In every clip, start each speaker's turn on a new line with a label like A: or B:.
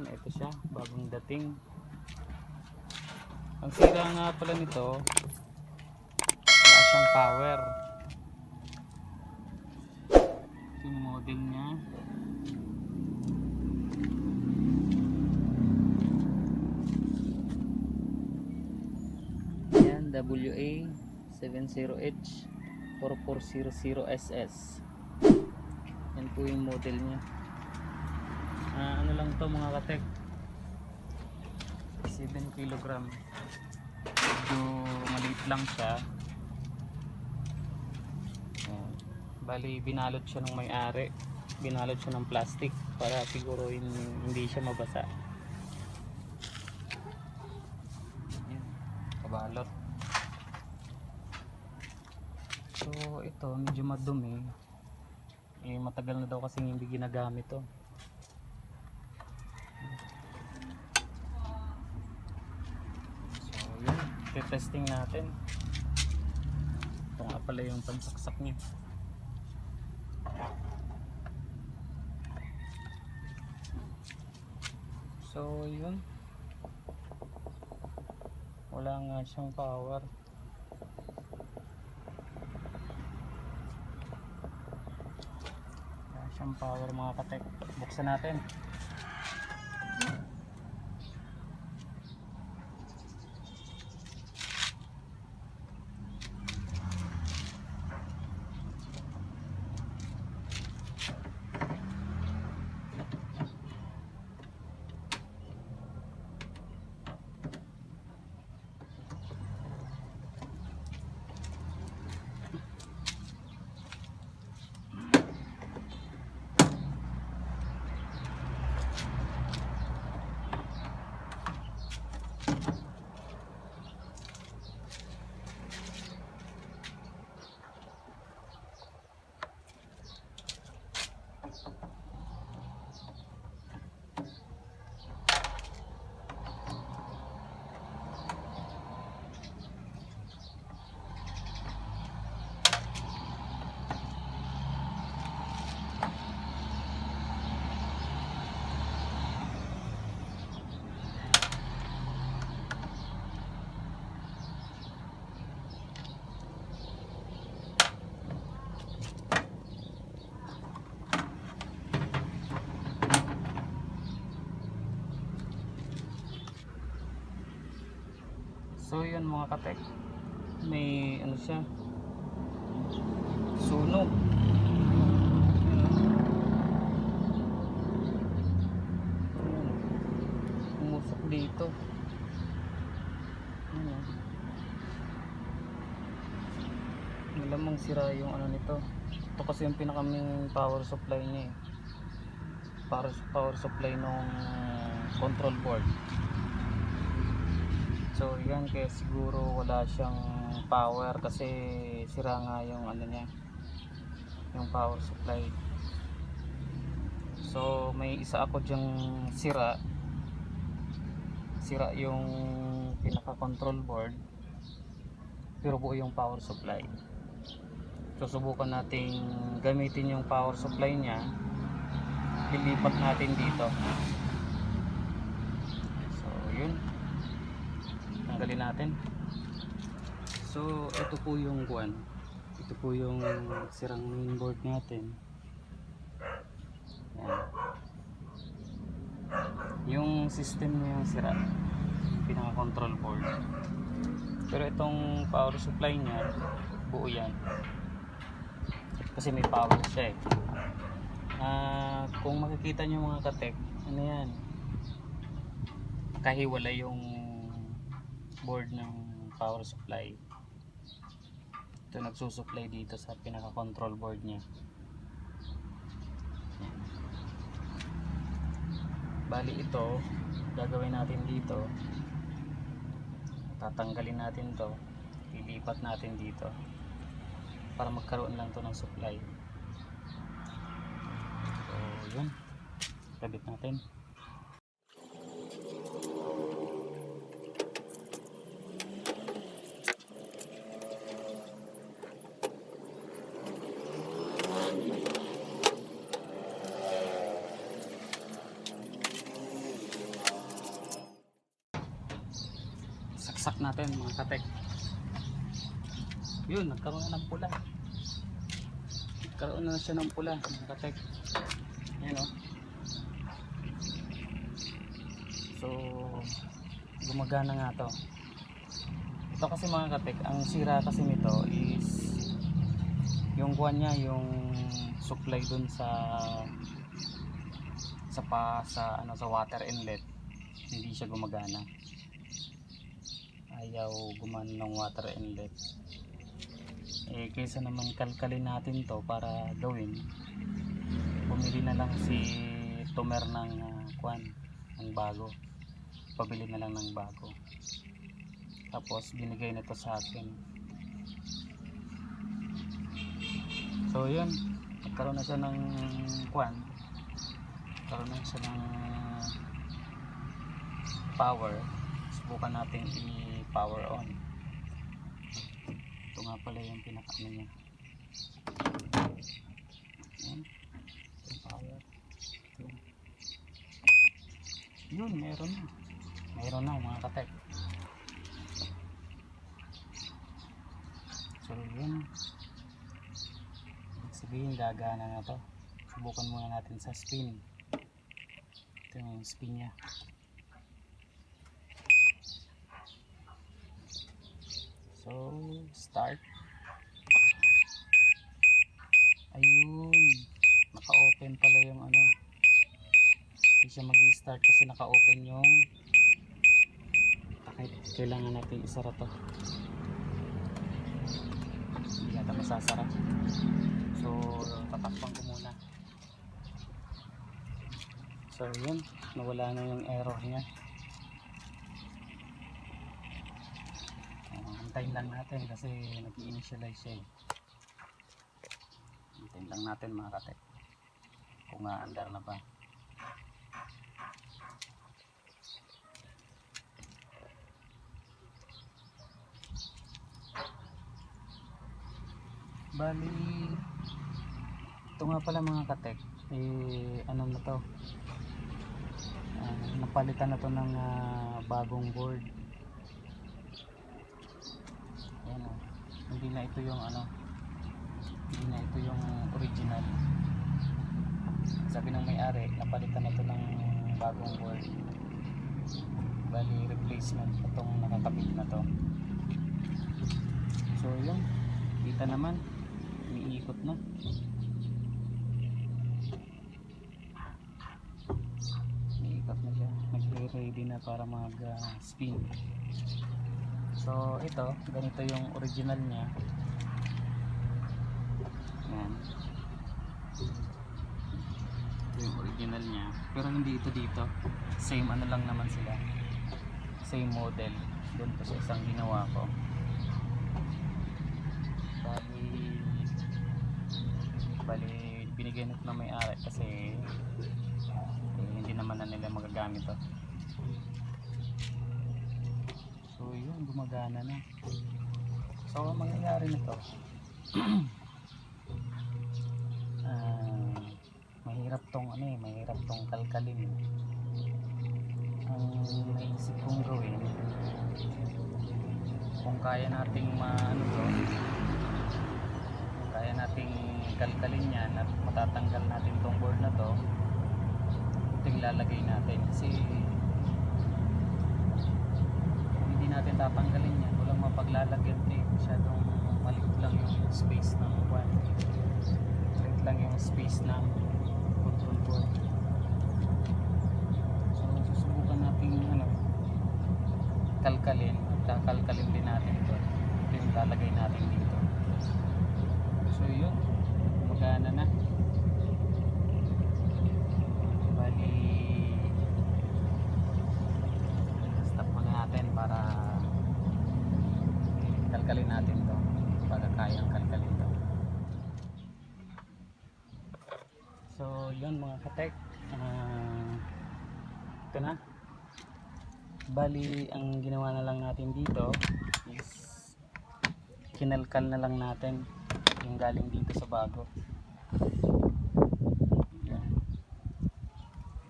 A: Ayan, ito siya, bagong dating. Ang sira nga pala nito, wala siyang power. Ito yung model niya. Ayan, WA70H 4400SS. Yan po yung model niya. Ano lang to mga katek, 7 kg. Medyo maliit lang siya. Ayan. Bali binalot siya ng may-ari, binalot siya ng plastic para siguro hindi siya mabasa. Ayan, kabalot. So ito medyo madumi, matagal na daw kasi hindi ginagamit to. Testing natin. Ito nga pala yung pansaksak niya. So yun, wala nga siyang power. Wala siyang power mga katek. Buksan natin. So yun mga katek, may ano siya, sunog. Umusok dito. Malamang sira yung ano nito. Ito kasi yung pinakaming power supply niya eh. Power supply ng control board. So yan, kaya siguro wala siyang power kasi sira nga yung ano niya, yung power supply. So may isa ako dyang sira yung pinaka control board, pero buo yung power supply. So subukan nating gamitin yung power supply niya, lilipat natin dito. So yun, tanggalin natin. So ito po yung guwan, ito po yung sirang mainboard natin. Ayan. Yung system niya yung sira, pinaka control board, pero itong power supply niya buo yan kasi may power siya eh. Kung makikita nyo mga katek, ano yan, nakahiwala yung board ng power supply. Ito nagsusupply dito sa pinaka control board niya. Bali ito, gagawin natin dito, tatanggalin natin to, ilipat natin dito para magkaroon lang to ng supply. So yun, kabit natin. wasak natin mga katek. Yun, nagkaroon na ng pula. Nagkaroon na siya ng pula mga katek. Ayan o. So gumagana nga to. Ito kasi mga katek, ang sira kasi nito is yung kuwan niya, yung supply dun sa water inlet, hindi siya gumagana. Ayaw gumana ng water inlet. Eh kaysa naman kalkalin natin to para gawin, bumili na lang si Tomer ng kuwan, ng bago. Pabili na lang ng bago. Tapos binigay na to sa akin. So yun, nagkaroon na siya ng kuwan, nagkaroon na siya ng power. Subukan natin i-power on. Ito nga pala yung pinaka-ano niya. Yan, yung power. Ito. Yun, meron na mga katek. So yun, sabihin gagana na to. Subukan muna natin sa spin. Ito yung spin nya. So start. Ayun, naka-open pala yung ano. Hindi siya mag-start kasi naka-open yung takip. Kailangan natin isara to. Hindi natin masasara. So tatakpan ko muna. So yun, nawala na yung error nya. Antayin lang natin kasi nag-i-initialize siya eh. Antayin lang natin mga katek kung andar na ba. Bali ito nga pala mga katek, ano na to, napalitan na to ng bagong board. Ayan o, hindi na ito yung original. Sabi ng may-ari, napalitan na to ng bagong board. Bali replacement itong nakakabit na to. So yun, kita naman umiikot na. Umiikot na siya, nagre-ready na para mag spin. So ito, ganito yung original nya. Yan, ito yung original nya, pero hindi ito dito. Same ano lang naman sila, same model doon pa sa isang ginawa ko. Bali binigyan ito na may-ari kasi hindi naman na nila magagamit to. So yun, gumagana na. So ang mangyayari nito mahirap tong kalkalin. Ang naisip kong gawin, kung kaya nating kaya nating kalkalin yan at matatanggal natin tong board na to, ito yung lalagay natin kasi hindi natin tatanggalin yan, walang mapaglalagyan ito eh. Masyadong maliit lang yung space ng buwan, maliit lang yung space ng control board. So susubukan natin kalkalin at kakalkalin din natin ito. Ito yung lalagay natin dito. So yun, gumagana na. Bali stop muna natin para kalkalin natin to, para kayang kalkalin to. So yun mga katek, ito na. Bali ang ginawa na lang natin dito is kinalkal na lang natin yung galing dito sa bago. Yan,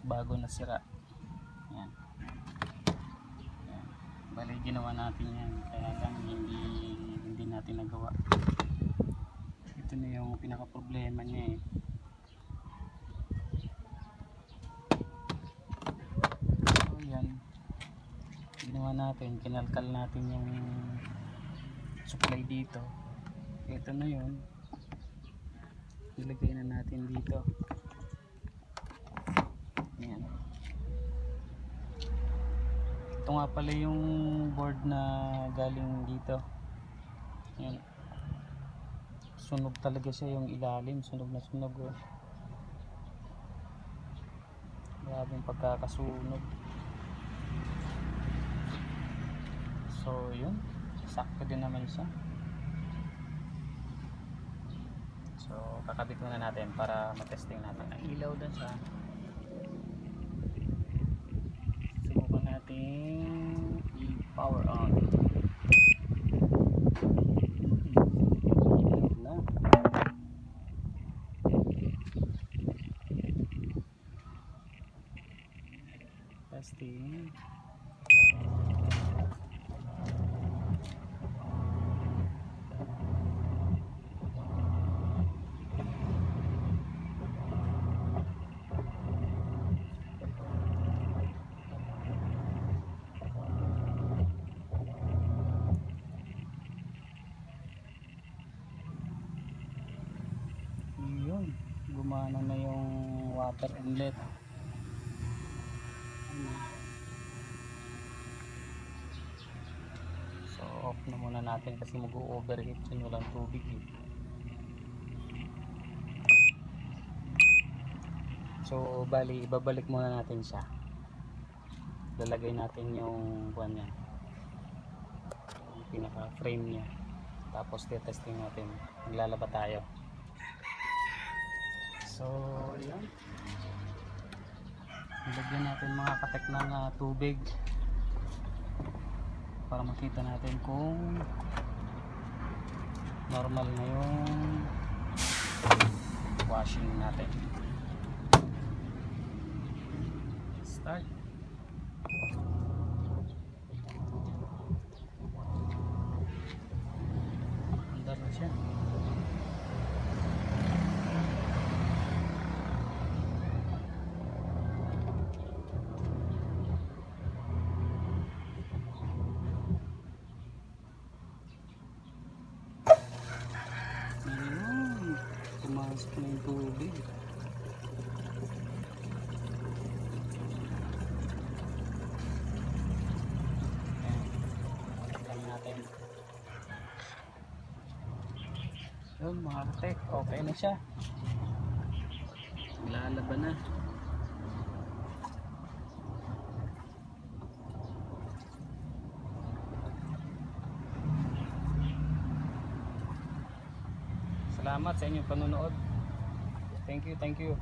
A: bago na sira. Yan. Yan, Bali ginawa natin yan, kaya lang hindi natin nagawa. Ito na yung pinaka problema niya eh. So yan, ginawa natin, kinalkal natin yung supply dito. Ito na yun, ilagay na natin dito. Yan. Ito nga pala yung board na galing dito. Yan. Sunog talaga siya, yung ilalim sunog na sunog oh. Grabing pagkakasunog. So yun, sakto din naman siya. So kakabit muna natin para matesting natin ang ilaw doon siya. Subukan natin i-power on. Testing. Yun, gumana na yung water inlet. So off na muna natin kasi mag-overheat yun, walang tubig eh. So bali ibabalik muna natin siya, lalagay natin yung buwan niya, yung pinaka frame niya, tapos testing natin, maglalaba tayo. So ayan, ilagyan natin mga katek ng tubig para makita natin kung normal na yung washing natin. Start. Andar na siya. Pumasok na yung tubig. Ayan natin. Yun mga katek, okay na siya. Lalaban na. Salamat sa inyong panonood. Thank you, thank you.